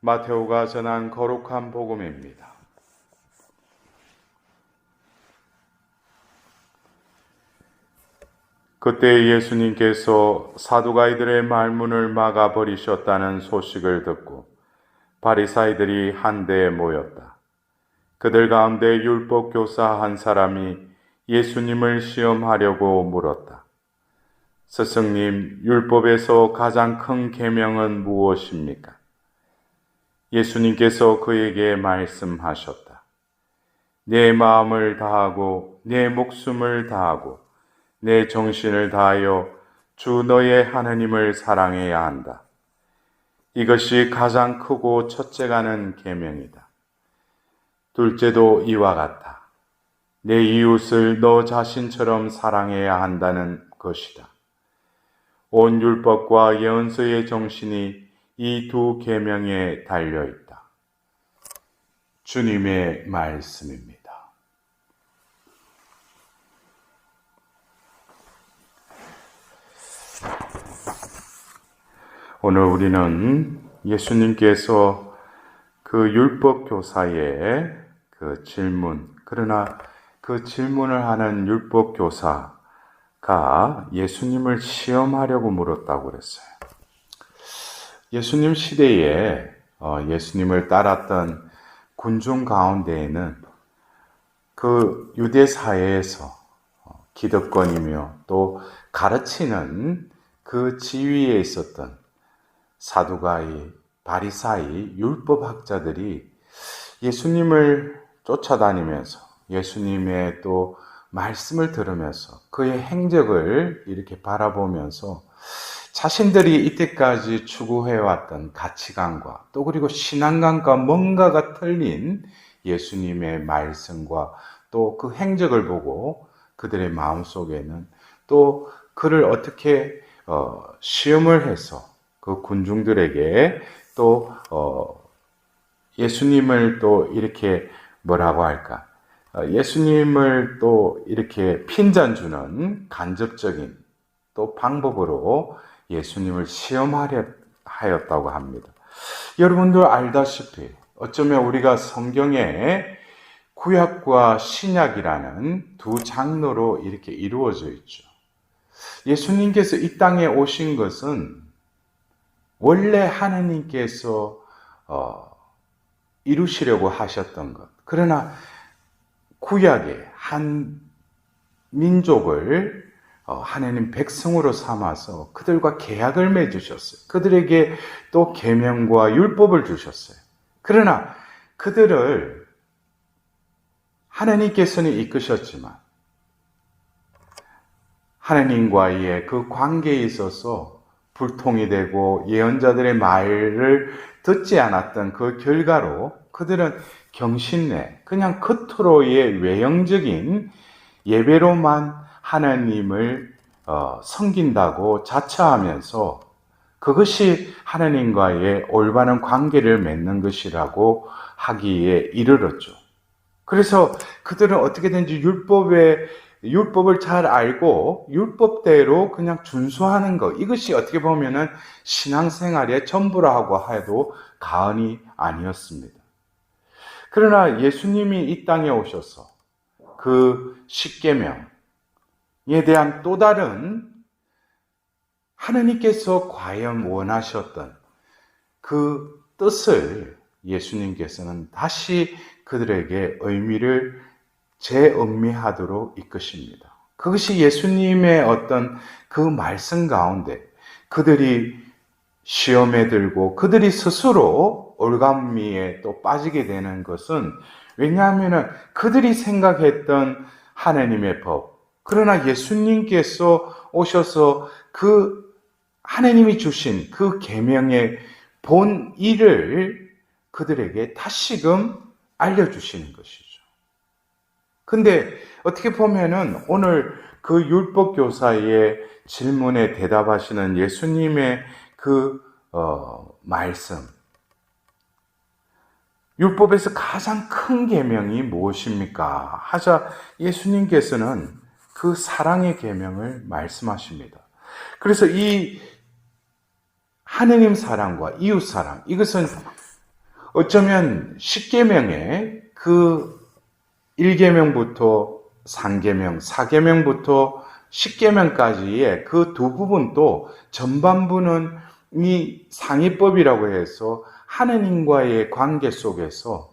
마테오가 전한 거룩한 복음입니다. 그때 예수님께서 사두가이들의 말문을 막아버리셨다는 소식을 듣고 바리사이들이 한데에 모였다. 그들 가운데 율법교사 한 사람이 예수님을 시험하려고 물었다. 스승님, 율법에서 가장 큰 계명은 무엇입니까? 예수님께서 그에게 말씀하셨다. 내 마음을 다하고 내 목숨을 다하고 내 정신을 다하여 주 너의 하나님을 사랑해야 한다. 이것이 가장 크고 첫째가는 계명이다. 둘째도 이와 같다. 내 이웃을 너 자신처럼 사랑해야 한다는 것이다. 온 율법과 예언서의 정신이 이 두 계명에 달려 있다. 주님의 말씀입니다. 오늘 우리는 예수님께서 그 율법 교사의 그 질문, 그러나 그 질문을 하는 율법 교사가 예수님을 시험하려고 물었다고 그랬어요. 예수님 시대에 예수님을 따랐던 군중 가운데에는 그 유대 사회에서 기득권이며 또 가르치는 그 지위에 있었던 사두가이, 바리사이, 율법학자들이 예수님을 쫓아다니면서 예수님의 또 말씀을 들으면서 그의 행적을 이렇게 바라보면서 자신들이 이때까지 추구해왔던 가치관과 또 그리고 신앙관과 뭔가가 틀린 예수님의 말씀과 또 그 행적을 보고 그들의 마음속에는 또 그를 어떻게 시험을 해서 그 군중들에게 또 예수님을 또 이렇게 뭐라고 할까? 예수님을 또 이렇게 핀잔 주는 간접적인 또 방법으로 예수님을 시험하려 하였다고 합니다. 여러분들 알다시피 어쩌면 우리가 성경에 구약과 신약이라는 두 장르로 이렇게 이루어져 있죠. 예수님께서 이 땅에 오신 것은 원래 하나님께서 이루시려고 하셨던 것. 그러나 구약의 한 민족을 하나님 백성으로 삼아서 그들과 계약을 맺으셨어요. 그들에게 또 계명과 율법을 주셨어요. 그러나 그들을 하나님께서는 이끄셨지만 하나님과의 그 관계에 있어서 불통이 되고 예언자들의 말을 듣지 않았던 그 결과로 그들은 경신내 그냥 겉으로의 외형적인 예배로만 하나님을 섬긴다고 자처하면서 그것이 하나님과의 올바른 관계를 맺는 것이라고 하기에 이르렀죠. 그래서 그들은 어떻게든지 율법을 잘 알고 율법대로 그냥 준수하는 것, 이것이 어떻게 보면은 신앙생활의 전부라고 해도 과언이 아니었습니다. 그러나 예수님이 이 땅에 오셔서 그 십계명에 대한 또 다른 하나님께서 과연 원하셨던 그 뜻을 예수님께서는 다시 그들에게 의미를 재음미하도록 이끄십니다. 그것이 예수님의 어떤 그 말씀 가운데 그들이 시험에 들고 그들이 스스로 올가미에 또 빠지게 되는 것은 왜냐하면 그들이 생각했던 하나님의 법, 그러나 예수님께서 오셔서 그 하나님이 주신 그 계명의 본의를 그들에게 다시금 알려주시는 것이죠. 근데 어떻게 보면은 오늘 그 율법교사의 질문에 대답하시는 예수님의 그 말씀, 율법에서 가장 큰 계명이 무엇입니까? 하자 예수님께서는 그 사랑의 계명을 말씀하십니다. 그래서 이 하느님 사랑과 이웃 사랑, 이것은 어쩌면 10계명의 그 1계명부터 3계명, 4계명부터 10계명까지의 그 두 부분도 전반부는 이 상위법이라고 해서 하느님과의 관계 속에서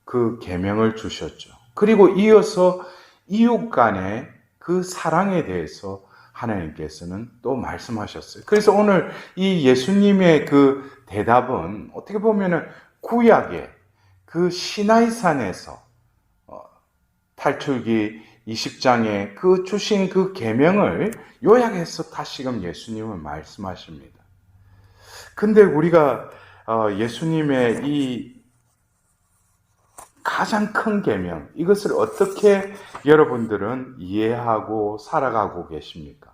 그 계명을 주셨죠. 그리고 이어서 이웃 간의 그 사랑에 대해서 하나님께서는 또 말씀하셨어요. 그래서 오늘 이 예수님의 그 대답은 어떻게 보면은 구약의 그 시나이산에서 탈출기 20장에 그 주신 그 계명을 요약해서 다시금 예수님은 말씀하십니다. 근데 우리가 예수님의 이 가장 큰 계명, 이것을 어떻게 여러분들은 이해하고 살아가고 계십니까?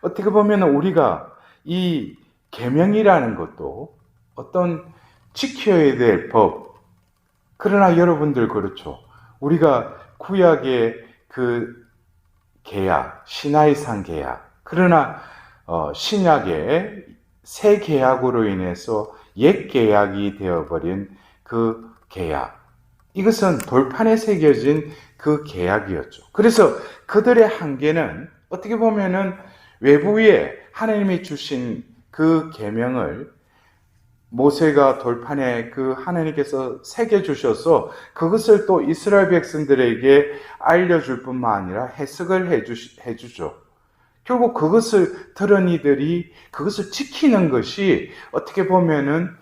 어떻게 보면 우리가 이 계명이라는 것도 어떤 지켜야 될 법, 그러나 여러분들 그렇죠. 우리가 구약의 그 계약, 시나이산 계약, 그러나 신약의 새 계약으로 인해서 옛 계약이 되어버린 그 계약, 이것은 돌판에 새겨진 그 계약이었죠. 그래서 그들의 한계는 어떻게 보면은 외부에 하나님이 주신 그 계명을 모세가 돌판에 그 하나님께서 새겨주셔서 그것을 또 이스라엘 백성들에게 알려줄 뿐만 아니라 해석을 해주죠. 결국 그것을 들은 이들이 그것을 지키는 것이 어떻게 보면은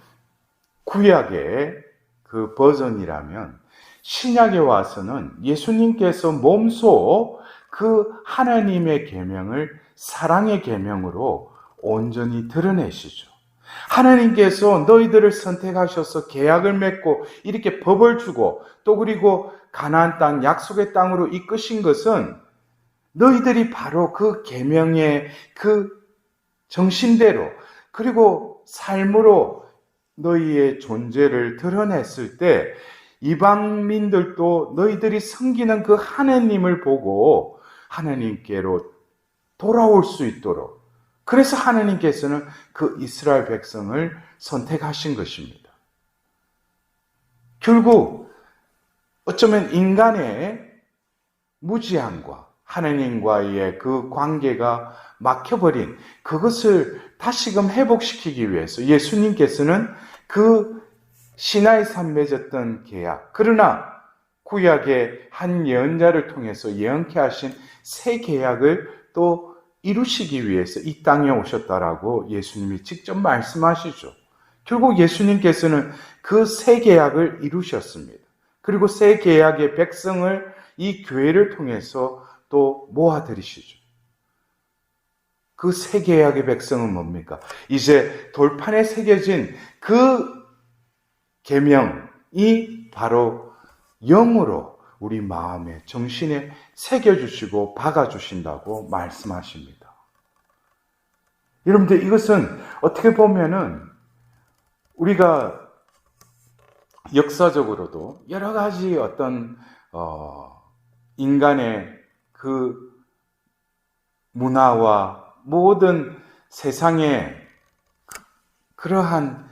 구약의 그 버전이라면 신약에 와서는 예수님께서 몸소 그 하나님의 계명을 사랑의 계명으로 온전히 드러내시죠. 하나님께서 너희들을 선택하셔서 계약을 맺고 이렇게 법을 주고 또 그리고 가나안 땅 약속의 땅으로 이끄신 것은 너희들이 바로 그 계명의 그 정신대로 그리고 삶으로 너희의 존재를 드러냈을 때 이방민들도 너희들이 섬기는 그 하나님을 보고 하나님께로 돌아올 수 있도록, 그래서 하나님께서는 그 이스라엘 백성을 선택하신 것입니다. 결국 어쩌면 인간의 무지함과 하나님과의 그 관계가 막혀버린 그것을 다시금 회복시키기 위해서 예수님께서는 그 시나이산 맺었던 계약, 그러나 구약의 한 예언자를 통해서 예언케 하신 새 계약을 또 이루시기 위해서 이 땅에 오셨다라고 예수님이 직접 말씀하시죠. 결국 예수님께서는 그 새 계약을 이루셨습니다. 그리고 새 계약의 백성을 이 교회를 통해서 또 모아들이시죠. 그 새 계약의 백성은 뭡니까? 이제 돌판에 새겨진 그 계명이 바로 영으로 우리 마음에 정신에 새겨주시고 박아주신다고 말씀하십니다. 여러분들 이것은 어떻게 보면은 우리가 역사적으로도 여러 가지 어떤 인간의 그 문화와 모든 세상의 그러한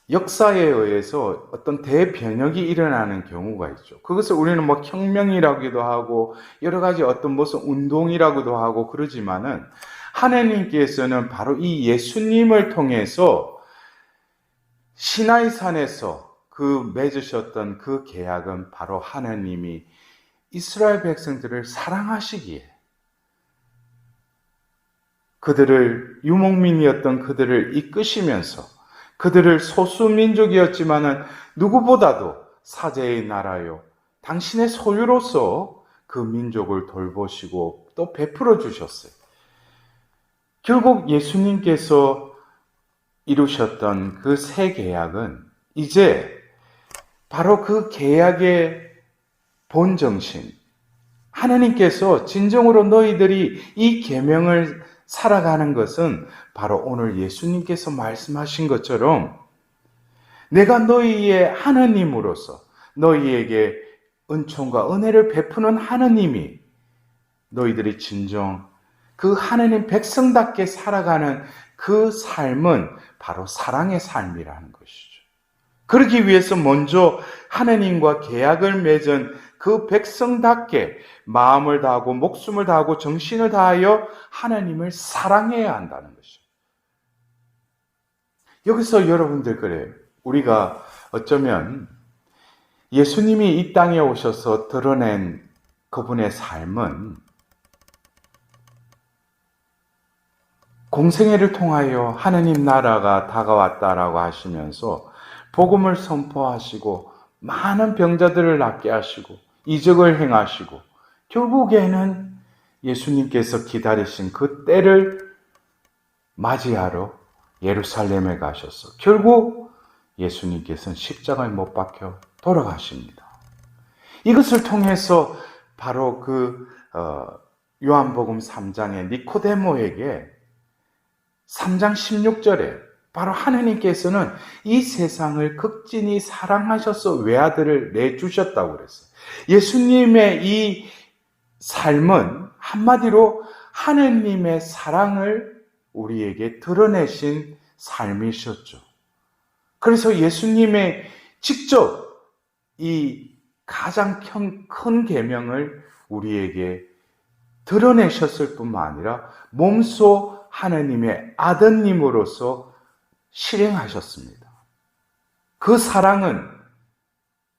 역사에 의해서 어떤 대변혁이 일어나는 경우가 있죠. 그것을 우리는 뭐 혁명이라고도 하고 여러 가지 어떤 무슨 운동이라고도 하고 그러지만은 하나님께서는 바로 이 예수님을 통해서 시나이산에서 그 맺으셨던 그 계약은 바로 하나님이 이스라엘 백성들을 사랑하시기에 그들을 유목민이었던 그들을 이끄시면서 그들을 소수민족이었지만은 누구보다도 사제의 나라요 당신의 소유로서 그 민족을 돌보시고 또 베풀어 주셨어요. 결국 예수님께서 이루셨던 그 새 계약은 이제 바로 그 계약의 본정신, 하나님께서 진정으로 너희들이 이 계명을 살아가는 것은 바로 오늘 예수님께서 말씀하신 것처럼 내가 너희의 하나님으로서 너희에게 은총과 은혜를 베푸는 하나님이 너희들이 진정 그 하느님 백성답게 살아가는 그 삶은 바로 사랑의 삶이라는 것이죠. 그러기 위해서 먼저 하느님과 계약을 맺은 그 백성답게 마음을 다하고 목숨을 다하고 정신을 다하여 하나님을 사랑해야 한다는 것이죠. 여기서 여러분들 그래요. 우리가 어쩌면 예수님이 이 땅에 오셔서 드러낸 그분의 삶은 공생애를 통하여 하느님 나라가 다가왔다라고 하시면서 복음을 선포하시고 많은 병자들을 낫게 하시고 이적을 행하시고 결국에는 예수님께서 기다리신 그 때를 맞이하러 예루살렘에 가셔서 결국 예수님께서는 십자가에 못 박혀 돌아가십니다. 이것을 통해서 바로 요한복음 3장의 니코데모에게 3장 16절에 바로 하나님께서는 이 세상을 극진히 사랑하셔서 외아들을 내주셨다고 그랬어요. 예수님의 이 삶은 한마디로 하나님의 사랑을 우리에게 드러내신 삶이셨죠. 그래서 예수님의 직접 이 가장 큰 계명을 우리에게 드러내셨을 뿐만 아니라 몸소 하나님의 아드님으로서 실행하셨습니다. 그 사랑은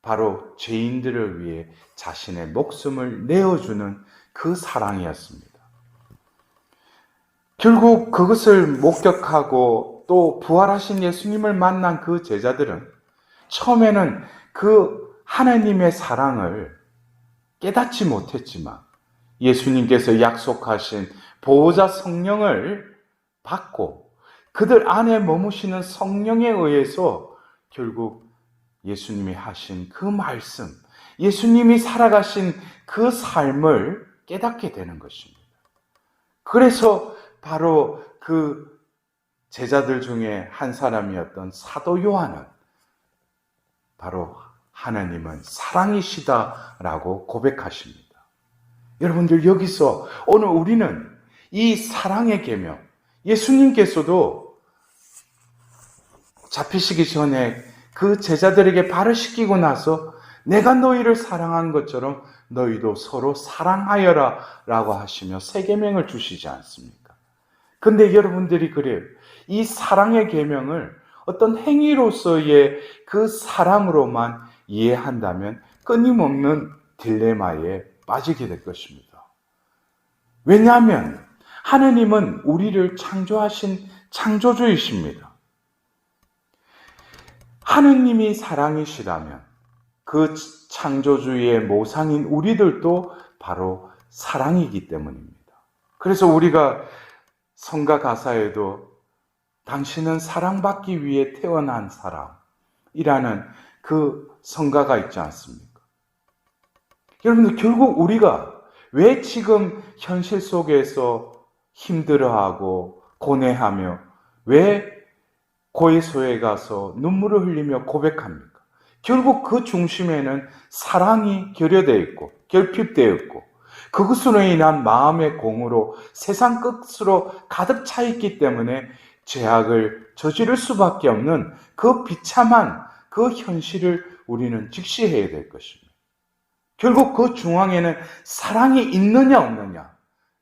바로 죄인들을 위해 자신의 목숨을 내어주는 그 사랑이었습니다. 결국 그것을 목격하고 또 부활하신 예수님을 만난 그 제자들은 처음에는 그 하나님의 사랑을 깨닫지 못했지만 예수님께서 약속하신 보호자 성령을 받고 그들 안에 머무시는 성령에 의해서 결국 예수님이 하신 그 말씀, 예수님이 살아가신 그 삶을 깨닫게 되는 것입니다. 그래서 바로 그 제자들 중에 한 사람이었던 사도 요한은 바로 하나님은 사랑이시다라고 고백하십니다. 여러분들 여기서 오늘 우리는 이 사랑의 계명, 예수님께서도 잡히시기 전에 그 제자들에게 발을 씻기고 나서 내가 너희를 사랑한 것처럼 너희도 서로 사랑하여라 라고 하시며 새 계명을 주시지 않습니까? 근데 여러분들이 그래요. 이 사랑의 계명을 어떤 행위로서의 그 사랑으로만 이해한다면 끊임없는 딜레마에 빠지게 될 것입니다. 왜냐하면 하느님은 우리를 창조하신 창조주이십니다. 하느님이 사랑이시라면 그 창조주의 모상인 우리들도 바로 사랑이기 때문입니다. 그래서 우리가 성가 가사에도 당신은 사랑받기 위해 태어난 사람이라는 그 성가가 있지 않습니까? 여러분들 결국 우리가 왜 지금 현실 속에서 힘들어하고 고뇌하며 왜 고해소에 가서 눈물을 흘리며 고백합니까? 결국 그 중심에는 사랑이 결여되어 있고 결핍되어 있고 그것으로 인한 마음의 공으로 세상 끝으로 가득 차 있기 때문에 죄악을 저지를 수밖에 없는 그 비참한 그 현실을 우리는 직시해야 될 것입니다. 결국 그 중앙에는 사랑이 있느냐 없느냐,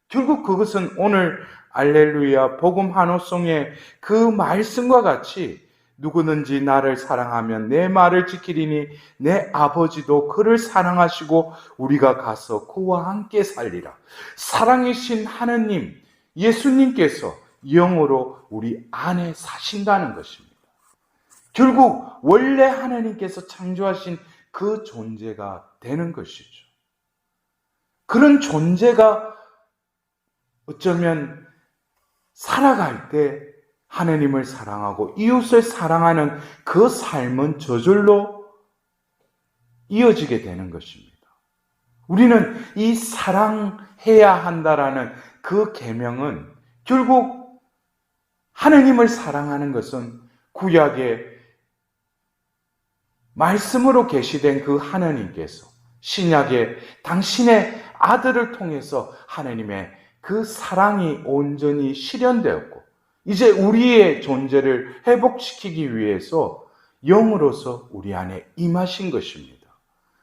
결국 그것은 오늘 알렐루야 복음 한호송의 그 말씀과 같이 누구든지 나를 사랑하면 내 말을 지키리니 내 아버지도 그를 사랑하시고 우리가 가서 그와 함께 살리라. 사랑이신 하느님 예수님께서 영으로 우리 안에 사신다는 것입니다. 결국 원래 하나님께서 창조하신 그 존재가 되는 것이죠. 그런 존재가 어쩌면 살아갈 때 하나님을 사랑하고 이웃을 사랑하는 그 삶은 저절로 이어지게 되는 것입니다. 우리는 이 사랑해야 한다라는 그 계명은 결국 하나님을 사랑하는 것은 구약의 말씀으로 계시된 그 하나님께서 신약의 당신의 아들을 통해서 하나님의 그 사랑이 온전히 실현되었고 이제 우리의 존재를 회복시키기 위해서 영으로서 우리 안에 임하신 것입니다.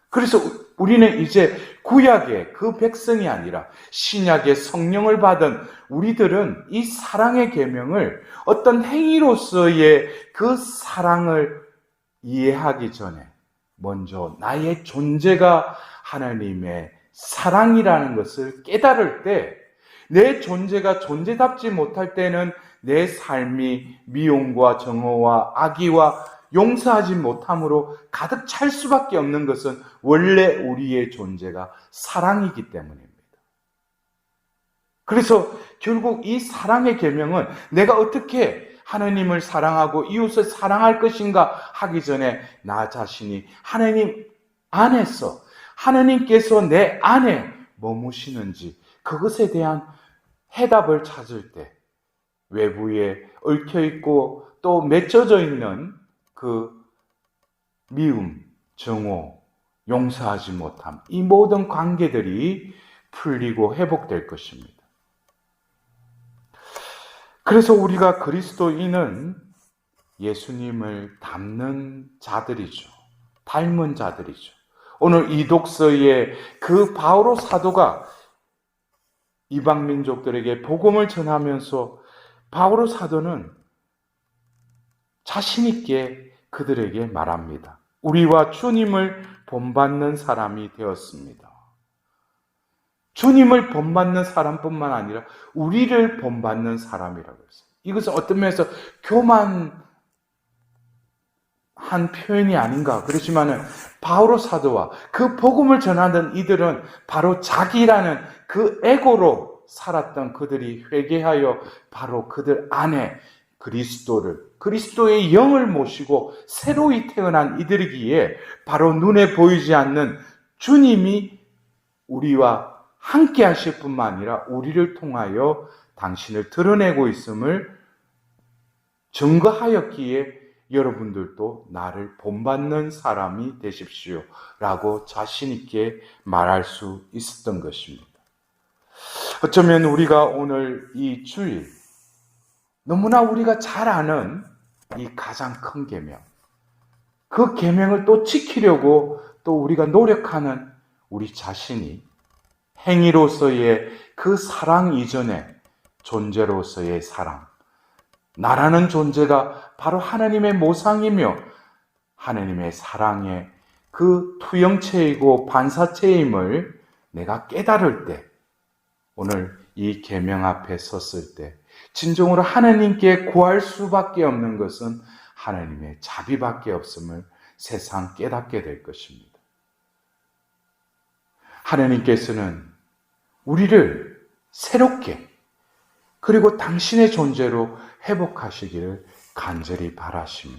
그래서 우리는 이제 구약의 그 백성이 아니라 신약의 성령을 받은 우리들은 이 사랑의 계명을 어떤 행위로서의 그 사랑을 이해하기 전에 먼저 나의 존재가 하나님의 사랑이라는 것을 깨달을 때 내 존재가 존재답지 못할 때는 내 삶이 미움과 정오와 악의와 용서하지 못함으로 가득 찰 수밖에 없는 것은 원래 우리의 존재가 사랑이기 때문입니다. 그래서 결국 이 사랑의 계명은 내가 어떻게 하나님을 사랑하고 이웃을 사랑할 것인가 하기 전에 나 자신이 하나님 안에서 하나님께서 내 안에 머무시는지 그것에 대한 해답을 찾을 때 외부에 얽혀있고 또 맺혀져 있는 그 미움, 정오, 용서하지 못함 이 모든 관계들이 풀리고 회복될 것입니다. 그래서 우리가 그리스도인은 예수님을 닮는 자들이죠. 닮은 자들이죠. 오늘 이 독서에 그 바오로 사도가 이방 민족들에게 복음을 전하면서 바오로 사도는 자신 있게 그들에게 말합니다. 우리와 주님을 본받는 사람이 되었습니다. 주님을 본받는 사람뿐만 아니라 우리를 본받는 사람이라고 했어요. 이것은 어떤 면에서 교만한 표현이 아닌가 그렇지만은 바오로 사도와 그 복음을 전하던 이들은 바로 자기라는 그 에고로 살았던 그들이 회개하여 바로 그들 안에 그리스도의 영을 모시고 새로이 태어난 이들이기에 바로 눈에 보이지 않는 주님이 우리와 함께 하실 뿐만 아니라 우리를 통하여 당신을 드러내고 있음을 증거하였기에 여러분들도 나를 본받는 사람이 되십시오 라고 자신 있게 말할 수 있었던 것입니다. 어쩌면 우리가 오늘 이 주일 너무나 우리가 잘 아는 이 가장 큰 계명, 그 계명을 또 지키려고 또 우리가 노력하는 우리 자신이 행위로서의 그 사랑 이전에 존재로서의 사랑, 나라는 존재가 바로 하나님의 모상이며 하나님의 사랑의 그 투영체이고 반사체임을 내가 깨달을 때, 오늘 이 계명 앞에 섰을 때 진정으로 하나님께 구할 수밖에 없는 것은 하나님의 자비밖에 없음을 세상 깨닫게 될 것입니다. 하나님께서는 우리를 새롭게 그리고 당신의 존재로 회복하시기를 간절히 바라시며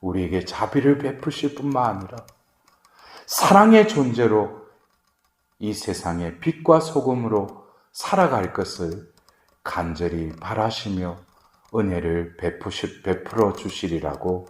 우리에게 자비를 베푸실 뿐만 아니라 사랑의 존재로 이 세상의 빛과 소금으로 살아갈 것을 간절히 바라시며 은혜를 베풀어 주시리라고